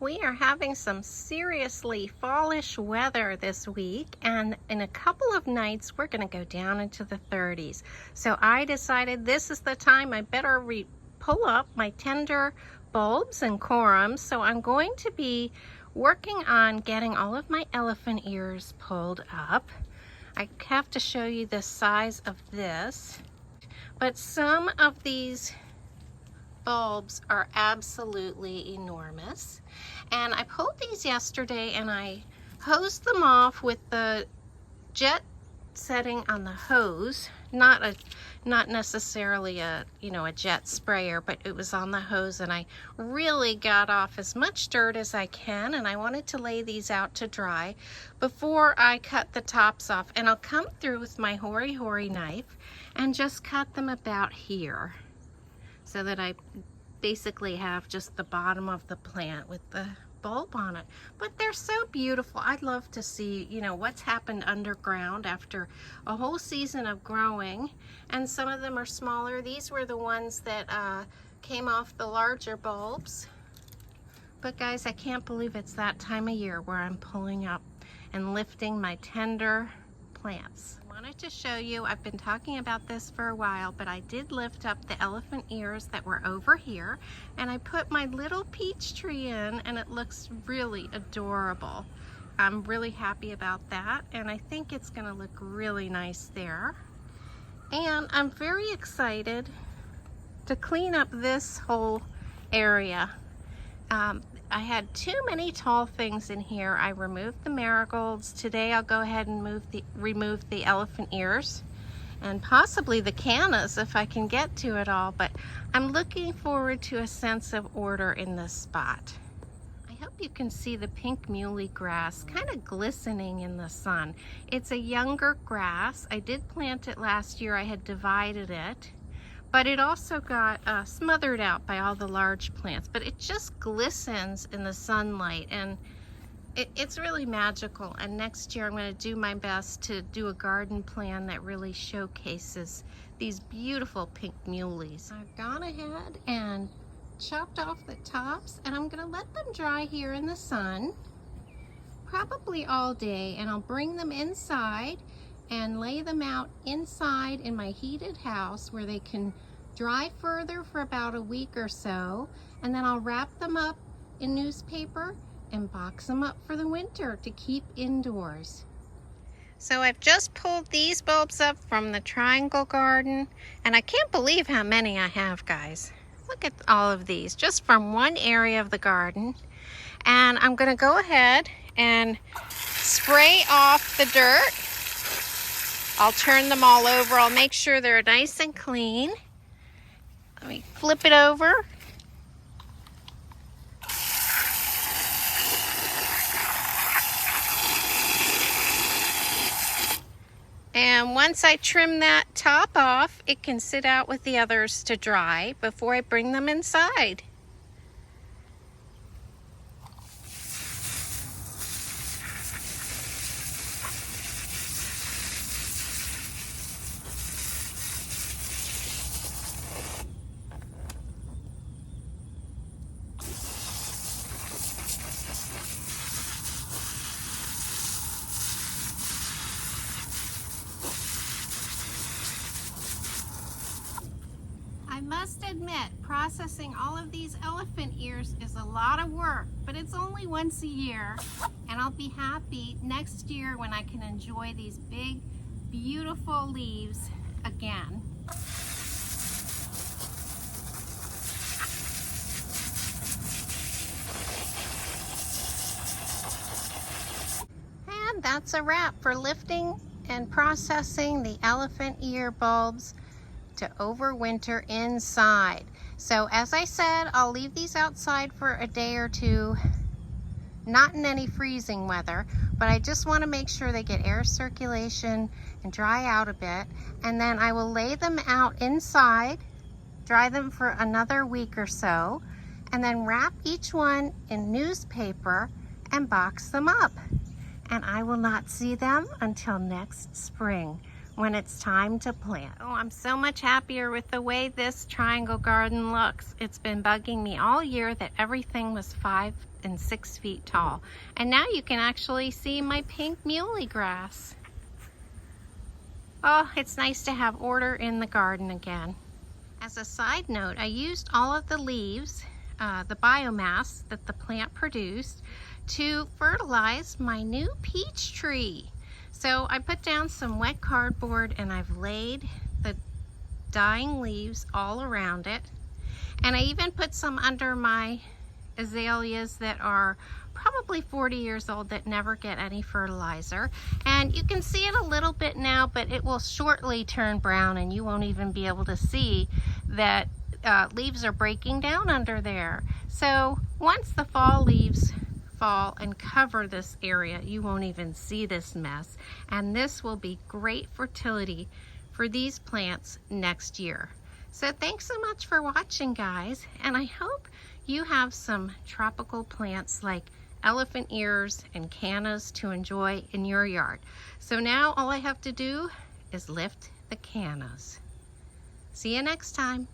We are having some seriously fallish weather this week, and in a couple of nights we're going to go down into the 30s. So I decided this is the time I better pull up my tender bulbs and corums. So I'm going to be working on getting all of my elephant ears pulled up. I have to show you the size of this, but some of these bulbs are absolutely enormous. And I pulled these yesterday and I hosed them off with the jet setting on the hose, not necessarily a jet sprayer, but it was on the hose, and I really got off as much dirt as I can, and I wanted to lay these out to dry before I cut the tops off. And I'll come through with my hoary knife and just cut them about here, so that I basically have just the bottom of the plant with the bulb on it. But they're so beautiful. I'd love to see, what's happened underground after a whole season of growing. And some of them are smaller. These were the ones that came off the larger bulbs. But guys, I can't believe it's that time of year where I'm pulling up and lifting my tender plants. I wanted to show you, I've been talking about this for a while, but I did lift up the elephant ears that were over here, and I put my little peach tree in, and it looks really adorable. I'm really happy about that, and I think it's going to look really nice there. And I'm very excited to clean up this whole area. I had too many tall things in here. I removed the marigolds. Today I'll go ahead and remove the elephant ears and possibly the cannas if I can get to it all, but I'm looking forward to a sense of order in this spot. I hope you can see the pink muley grass kind of glistening in the sun. It's a younger grass. I did plant it last year. I had divided it, but it also got smothered out by all the large plants. But it just glistens in the sunlight, and it's really magical. And next year I'm going to do my best to do a garden plan that really showcases these beautiful pink muleys. I've gone ahead and chopped off the tops, and I'm going to let them dry here in the sun, probably all day, and I'll bring them inside and lay them out inside in my heated house where they can dry further for about a week or so, and then I'll wrap them up in newspaper and box them up for the winter to keep indoors. So I've just pulled these bulbs up from the triangle garden, and I can't believe how many I have, guys. Look at all of these just from one area of the garden. And I'm going to go ahead and spray off the dirt. I'll turn them all over. I'll make sure they're nice and clean. Let me flip it over. And once I trim that top off, it can sit out with the others to dry before I bring them inside. I must admit, processing all of these elephant ears is a lot of work, but it's only once a year, and I'll be happy next year when I can enjoy these big, beautiful leaves again. And that's a wrap for lifting and processing the elephant ear bulbs to overwinter inside. So as I said, I'll leave these outside for a day or two, not in any freezing weather, but I just want to make sure they get air circulation and dry out a bit, and then I will lay them out inside, dry them for another week or so, and then wrap each one in newspaper and box them up. And I will not see them until next spring, when it's time to plant. Oh, I'm so much happier with the way this triangle garden looks. It's been bugging me all year that everything was 5 and 6 feet tall. And now you can actually see my pink muley grass. Oh, it's nice to have order in the garden again. As a side note, I used all of the leaves, the biomass that the plant produced, to fertilize my new peach tree. So I put down some wet cardboard and I've laid the dying leaves all around it. And I even put some under my azaleas that are probably 40 years old that never get any fertilizer. And you can see it a little bit now, but it will shortly turn brown and you won't even be able to see that leaves are breaking down under there. So once the fall leaves fall and cover this area, you won't even see this mess. And this will be great fertility for these plants next year. So thanks so much for watching, guys, and I hope you have some tropical plants like elephant ears and cannas to enjoy in your yard. So now all I have to do is lift the cannas. See you next time.